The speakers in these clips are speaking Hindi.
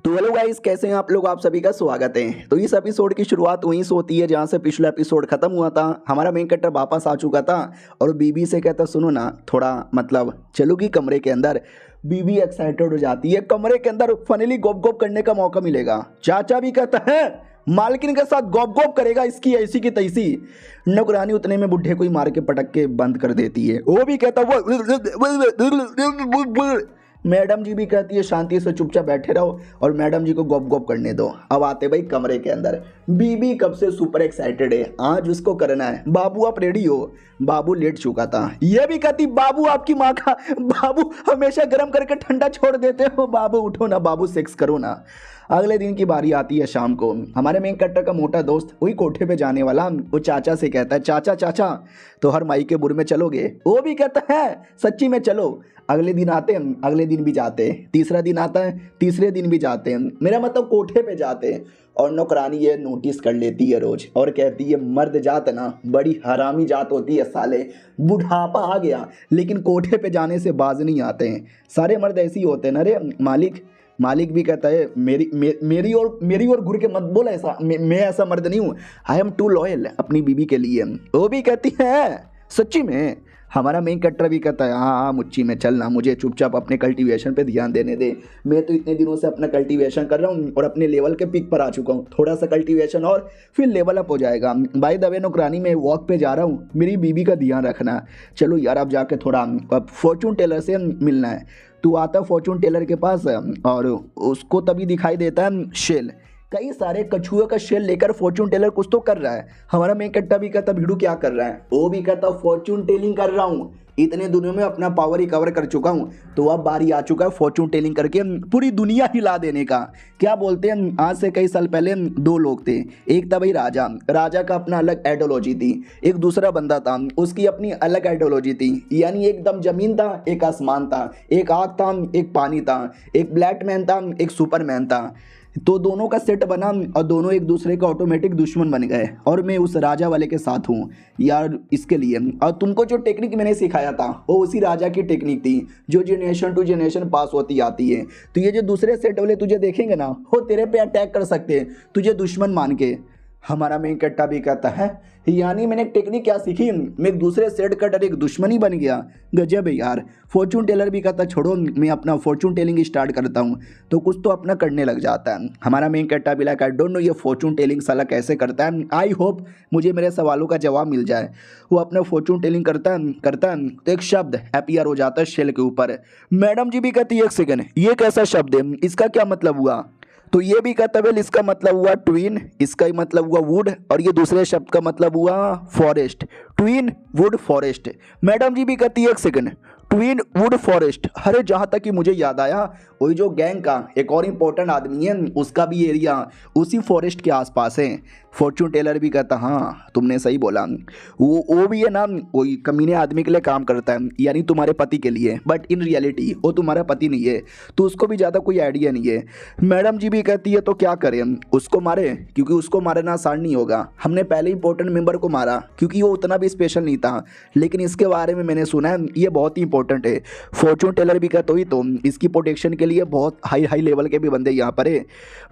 तो हेलो गाइस, कैसे हैं आप लोग। आप सभी का स्वागत है। तो इस एपिसोड की शुरुआत वहीं से होती है जहां से पिछला एपिसोड खत्म हुआ था। हमारा मेन कैरेक्टर वापस आ चुका था और बीबी से कहता, सुनो ना थोड़ा मतलब चलोगी कमरे के अंदर। बीबी एक्साइटेड हो जाती है। कमरे के अंदर फाइनली गॉप गॉप करने का मौका मिलेगा। चाचा भी कहता है मालकिन के साथ गॉप गॉप करेगा, इसकी ऐसी की तैसी। नौकरानी उतने में बुढ़े को ही मार के पटक के बंद कर देती है। वो भी कहता वो मैडम जी भी कहती है शांति से चुपचाप बैठे रहो और मैडम जी को गॉप गॉप करने दो। अब आते भाई कमरे के अंदर। बीबी कब से सुपर एक्साइटेड है, आज उसको करना है। बाबू आप रेडी हो। बाबू लेट चुका था। ये भी कहती बाबू आपकी माँ का, बाबू हमेशा गर्म करके ठंडा छोड़ देते हो। बाबू उठो ना, बाबू सेक्स करो ना। अगले दिन की बारी आती है शाम को। हमारे मेन कैरेक्टर का मोटा दोस्त वही कोठे पे जाने वाला, वो चाचा से कहता है चाचा चाचा तो हर माई के बुर में चलोगे। वो भी कहता है सच्ची में चलो। अगले दिन आते हैं, अगले दिन भी जाते हैं, तीसरा दिन आता है, तीसरे दिन भी जाते हैं। मेरा मतलब कोठे पे जाते हैं। और नौकरानी ये नोटिस कर लेती है रोज और कहती है मर्द जात ना बड़ी हरामी जात होती है साले। बुढ़ापा आ गया लेकिन कोठे पे जाने से बाज नहीं आते हैं। सारे मर्द ऐसे ही होते हैं ना रे मालिक। मालिक भी कहता है मेरी और घुर के मत बोल ऐसा। मैं ऐसा मर्द नहीं हूँ। आई एम टू लॉयल अपनी बीबी के लिए। वो भी कहती है सच्ची में। हमारा मेन कैरेक्टर भी कहता है हाँ हाँ मुच्ची में चलना, मुझे चुपचाप अपने कल्टीवेशन पे ध्यान देने दे। मैं तो इतने दिनों से अपना कल्टीवेशन कर रहा हूँ और अपने लेवल के पिक पर आ चुका हूँ। थोड़ा सा कल्टीवेशन और फिर लेवल अप हो जाएगा। बाय द वे नौकरानी में वॉक पे जा रहा हूँ, मेरी बीबी का ध्यान रखना। चलो यार अब जाके थोड़ा फॉर्चून टेलर से मिलना है। तू आता फॉर्चून टेलर के पास और उसको तभी दिखाई देता है शेल। कई सारे कछुए का शेल लेकर फॉर्चून टेलर कुछ तो कर रहा है। हमारा मेन कैरेक्टर भी कहता भिड़ू क्या कर रहा है। वो भी कहता फॉर्चून टेलिंग कर रहा हूँ, इतने दिनों में अपना पावर रिकवर कर चुका हूँ। तो अब बारी आ चुका है फॉर्चून टेलिंग करके पूरी दुनिया हिला देने का। क्या बोलते हैं, आज से कई साल पहले दो लोग थे। एक था भाई राजा, राजा का अपना अलग आइडियोलॉजी थी। एक दूसरा बंदा था, उसकी अपनी अलग आइडियोलॉजी थी। यानी एकदम जमीन था, एक आसमान था, एक आग था, एक पानी था, एक ब्लैक मैन था, एक सुपरमैन था। तो दोनों का सेट बना और दोनों एक दूसरे का ऑटोमेटिक दुश्मन बन गए। और मैं उस राजा वाले के साथ हूँ यार इसके लिए। और तुमको जो टेक्निक मैंने सिखाया था वो उसी राजा की टेक्निक थी जो जनरेशन टू जनरेशन पास होती आती है। तो ये जो दूसरे सेट वाले तुझे देखेंगे ना, वो तेरे पे अटैक कर सकते हैं तुझे दुश्मन मान के। हमारा मेन कैरेक्टर भी कहता है यानी मैंने टेक्निक क्या सीखी, मैं एक दूसरे सेट का डर एक दुश्मनी बन गया। गजब है यार। फॉर्चून टेलर भी कहता छोड़ो मैं अपना फॉर्चून टेलिंग स्टार्ट करता हूँ। तो कुछ तो अपना करने लग जाता है। हमारा मेन कैरेक्टर भी लाइक आई डोंट नो ये फॉर्चून टेलिंग साला कैसे करता है। आई होप मुझे मेरे सवालों का जवाब मिल जाए। वो अपना फॉर्चून टेलिंग करता है तो एक शब्द अपीयर हो जाता है शेल के ऊपर। मैडम जी भी कहती है एक सेकंड ये कैसा शब्द है, इसका क्या मतलब हुआ। तो ये भी कहता है इसका मतलब हुआ ट्विन, इसका ही मतलब हुआ वुड और ये दूसरे शब्द का मतलब हुआ forest. Twin wood forest. Madam ji भी कहती है एक सेकंड ट्विन वुड फॉरेस्ट। अरे जहाँ तक कि मुझे याद आया वही जो गैंग का एक और इम्पोर्टेंट आदमी है उसका भी एरिया उसी फॉरेस्ट के आसपास है। फॉर्चून टेलर भी कहता हाँ तुमने सही बोला। वो भी है ना वही कमीने आदमी के लिए काम करता है, यानी तुम्हारे पति के लिए। बट इन रियलिटी वो तुम्हारा पति नहीं है तो उसको भी ज़्यादा कोई आइडिया नहीं है। मैडम जी भी कहती है तो क्या करें, उसको मारे क्योंकि उसको मारना आसान नहीं होगा। हमने पहले इंपॉर्टेंट मेंबर को मारा क्योंकि वो उतना भी स्पेशल नहीं था, लेकिन इसके बारे में मैंने सुना है ये बहुत ही इंपॉर्टेंट है। फॉर्चून टेलर भी कहता ही तो इसकी प्रोटेक्शन के लिए बहुत हाई लेवल के भी बंदे यहाँ पर है।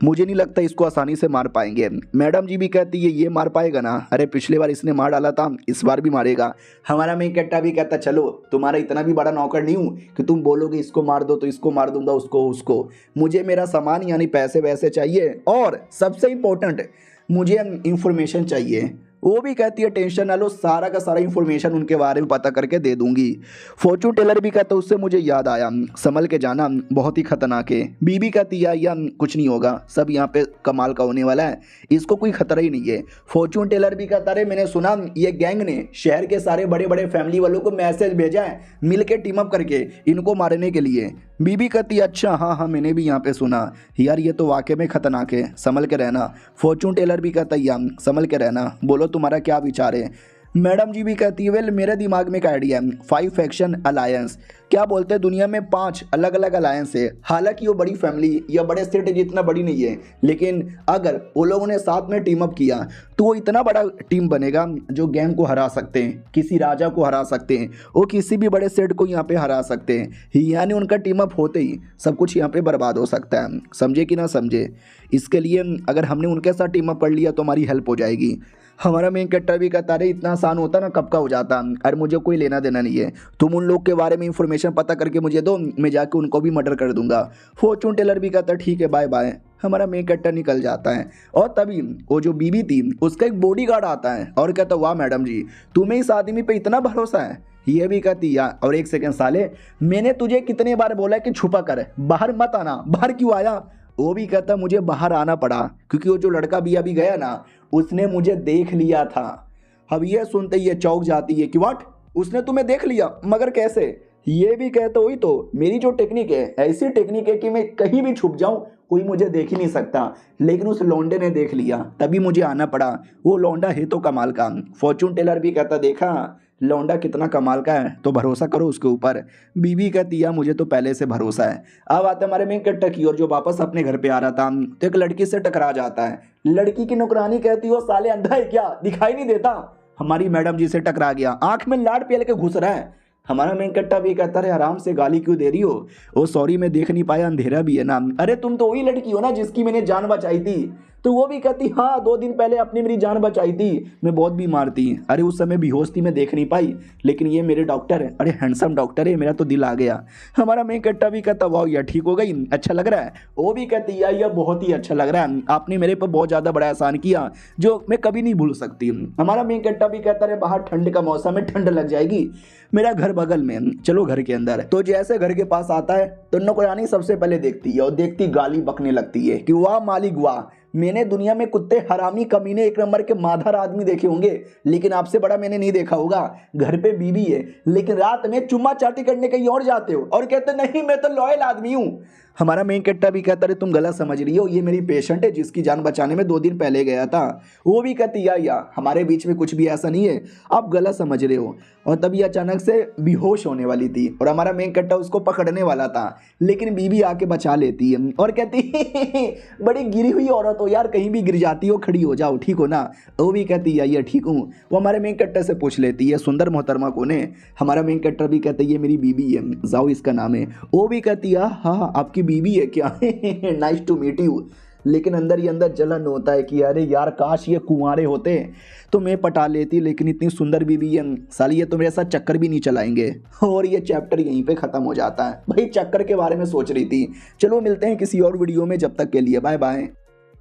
मुझे नहीं लगता इसको आसानी से मार पाएंगे। मैडम जी भी कहती है ये मार पाएगा ना, अरे पिछले बार इसने मार डाला था इस बार भी मारेगा। हमारा मेन कैरेक्टर भी कहता चलो तुम्हारा इतना भी बड़ा नौकर नहीं हूँ कि तुम बोलोगे इसको मार दो तो इसको मार दूंगा उसको उसको। मुझे मेरा सामान यानी पैसे वैसे चाहिए और सबसे इंपॉर्टेंट मुझे इंफॉर्मेशन चाहिए। वो भी कहती है टेंशन ना लो, सारा का सारा इंफॉर्मेशन उनके बारे में पता करके दे दूंगी। फॉर्चून टेलर भी कहता उससे मुझे याद आया संभल के जाना बहुत ही खतरनाक है। बीबी कहती है या कुछ नहीं होगा, सब यहाँ पे कमाल का होने वाला है, इसको कोई खतरा ही नहीं है। फॉर्चून टेलर भी कहता रहे मैंने सुना ये गैंग ने शहर के सारे बड़े बड़े फैमिली वालों को मैसेज भेजा है मिल के टीम अप करके इनको मारने के लिए। बीबी कहती है अच्छा हाँ हाँ मैंने भी यहाँ पे सुना यार ये तो वाकई में खतरनाक है, संभल के रहना। फॉर्चून टेलर भी कहता है संभल के रहना, बोलो तुम्हारा क्या विचार है। मैडम जी भी कहती है वेल मेरे दिमाग में एक आइडिया है, 5 फैक्शन अलायंस। क्या बोलते हैं दुनिया में 5 अलग अलग अलायंस है। हालांकि वो बड़ी फैमिली या बड़े स्टेट जितना बड़ी नहीं है, लेकिन अगर वो लोगों ने साथ में टीम अप किया तो वो इतना बड़ा टीम बनेगा जो गैंग को हरा सकते हैं, किसी राजा को हरा सकते हैं, वो किसी भी बड़े स्टेट को यहाँ पे हरा सकते हैं। यानी उनका टीम अप होते ही सब कुछ यहाँ पे बर्बाद हो सकता है। समझे कि ना समझे? इसके लिए अगर हमने उनके साथ टीम अप कर लिया तो हमारी हेल्प हो जाएगी। हमारा मेन कैरेक्टर भी कहता रहे इतना आसान होता ना कब का हो जाता, अरे मुझे कोई लेना देना नहीं है, तुम उन लोग के बारे में इंफॉर्मेशन पता करके मुझे दो, मैं जाके उनको भी मर्डर कर दूंगा। फॉर्चून टेलर भी कहता ठीक है बाय बाय। हमारा मेन कैरेक्टर निकल जाता है और तभी वो जो बीबी थी उसका एक बॉडीगार्ड आता है और कहता वाह मैडम जी तुम्हें इस आदमी पे इतना भरोसा है। ये भी कहती यार और एक सेकंड साले मैंने तुझे कितने बार बोला कि छुपा कर बाहर मत आना, बाहर क्यों आया? वो भी कहता मुझे बाहर आना पड़ा क्योंकि वो जो लड़का भी अभी गया ना उसने मुझे देख लिया था। अब ये सुनते ही ये चौंक जाती है कि व्हाट, उसने तुम्हें देख लिया मगर कैसे? ये भी कहते वही तो मेरी जो टेक्निक है ऐसी टेक्निक है कि मैं कहीं भी छुप जाऊं कोई मुझे देख ही नहीं सकता, लेकिन उस लौंडे ने देख लिया तभी मुझे आना पड़ा। वो लौंडा है तो कमाल का। फॉर्चून टेलर भी कहता देखा लौंडा कितना कमाल का है तो भरोसा करो उसके ऊपर। बीबी कहती है मुझे तो पहले से भरोसा है। अब आता हमारे मेन कैरेक्टर की और जो वापस अपने घर पे आ रहा था तो एक लड़की से टकरा जाता है। लड़की की नौकरानी कहती है वो साले अंधा है क्या, दिखाई नहीं देता? हमारी मैडम जी से टकरा गया, आंख में लाड पेल के घुस रहा है। हमारा मेन कट्टा भी कहता है आराम से गाली क्यों दे रही हो? ओ सॉरी मैं देख नहीं पाया अंधेरा भी है ना। अरे तुम तो वही लड़की हो ना जिसकी मैंने जान बचाई थी। तो वो भी कहती हाँ 2 दिन पहले अपनी मेरी जान बचाई थी, मैं बहुत बीमार थी, अरे उस समय बेहोश थी मैं देख नहीं पाई, लेकिन ये मेरे डॉक्टर है, अरे हैंडसम डॉक्टर है, मेरा तो दिल आ गया। हमारा मेन कट्टा भी कहता वाह यार ठीक हो गई, अच्छा लग रहा है। वो भी कहती यार यह बहुत ही अच्छा लग रहा है, आपने मेरे पर बहुत ज़्यादा बड़ा एहसान किया जो मैं कभी नहीं भूल सकती। हमारा मेन कट्टा भी कहता है बाहर ठंड का मौसम है, ठंड लग जाएगी, मेरा घर बगल में, चलो घर के अंदर। तो जैसे घर के पास आता है तो नौकरानी सबसे पहले देखती है और देखती गाली बकने लगती है कि वाह मालिक वाह, मैंने दुनिया में कुत्ते हरामी कमीने एक नंबर के माधर आदमी देखे होंगे लेकिन आपसे बड़ा मैंने नहीं देखा होगा। घर पे बीवी है लेकिन रात में चुम्मा चाटी करने कहीं और जाते हो और कहते नहीं मैं तो लॉयल आदमी हूँ। हमारा मेन कैरेक्टर भी कहता है तुम गलत समझ रही हो, ये मेरी पेशेंट है जिसकी जान बचाने में 2 दिन पहले गया था। वो भी कहती या हमारे बीच में कुछ भी ऐसा नहीं है, आप गलत समझ रहे हो। और तभी अचानक से बेहोश होने वाली थी और हमारा मेन कैरेक्टर उसको पकड़ने वाला था, लेकिन बीवी आके बचा लेती है और कहती बड़ी गिरी हुई औरत हो यार, कहीं भी गिर जाती हो खड़ी हो जाओ, ठीक हो ना? वो भी कहती है ठीक हूँ। वो हमारे मेन कैरेक्टर से पूछ लेती है सुंदर मोहतरमा कौन है? हमारा मेन कैरेक्टर भी कहते ये मेरी बीवी है, जाओ इसका नाम है। वो भी कहती है हाँ आपकी बीवी है क्या? Nice to meet you. लेकिन अंदर ही अंदर जलन होता है कि अरे यार काश ये कुंवारे होते तो मैं पटा लेती, लेकिन इतनी सुंदर बीवी है साली ये तो मेरे साथ चक्कर भी नहीं चलाएंगे। और ये चैप्टर यहीं पे ख़त्म हो जाता है। भाई चक्कर के बारे में सोच रही थी। चलो मिलते हैं किसी और वीडियो में, जब तक के लिए बाय बाय।